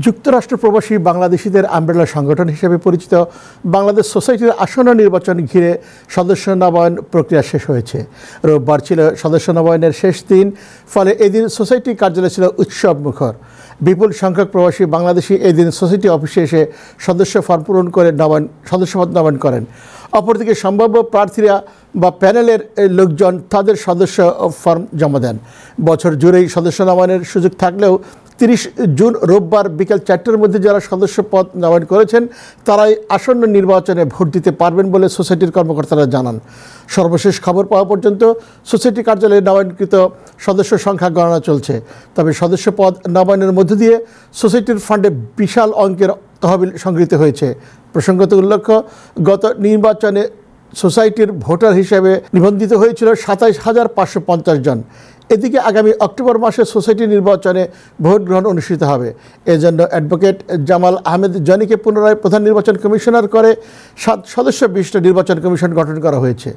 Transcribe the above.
যুক্তরাষ্ট্র প্রবাসী বাংলাদেশিদের আমব্রেলা সংগঠন হিসেবে পরিচিত বাংলাদেশ সোসাইটির আসন্ন নির্বাচন ঘিরে সদস্য নবায়ন প্রক্রিয়া শেষ হয়েছে। রোববার ছিল সদস্য নবায়নের শেষ দিন, ফলে এদিন সোসাইটি কার্যালয় ছিল উৎসব মুখর। বিপুল সংখ্যক প্রবাসী বাংলাদেশি এদিন সোসাইটি অফিসে এসে সদস্য ফর্ম পূরণ করে সদস্যপদ নবায়ন করেন। অপরদিকে সম্ভাব্য প্রার্থীরা বা প্যানেলের লোকজন তাদের সদস্য ফর্ম জমা দেন। বছর জুড়েই সদস্য নবায়নের সুযোগ থাকলেও 30 জুন রোববার বিকেল 4টার মধ্যে যারা সদস্য পদ নবায়ন করেছেন তারাই আসন্ন নির্বাচনে ভোট দিতে পারবেন বলে সোসাইটির কর্মকর্তারা জানান। সর্বশেষ খবর পাওয়া পর্যন্ত সোসাইটি কার্যালয়ে নবায়নকৃত সদস্য সংখ্যা গণনা চলছে। তবে সদস্য পদ নবায়নের মধ্য দিয়ে সোসাইটির ফান্ডে বিশাল অঙ্কের তহবিল সংগৃহীত হয়েছে। প্রসঙ্গত উল্লেখ্য, গত নির্বাচনে সোসাইটির ভোটার হিসেবে নিবন্ধিত হয়েছিল 27,550 জন। এদিকে আগামী অক্টোবর মাসে সোসাইটি নির্বাচনে ভোট গ্রহণ অনুষ্ঠিত হবে। এজন্য অ্যাডভোকেট জামাল আহমেদ জনিকে পুনরায় প্রধান নির্বাচন কমিশনার করে 7 সদস্য বিশিষ্ট নির্বাচন কমিশন গঠন করা হয়েছে।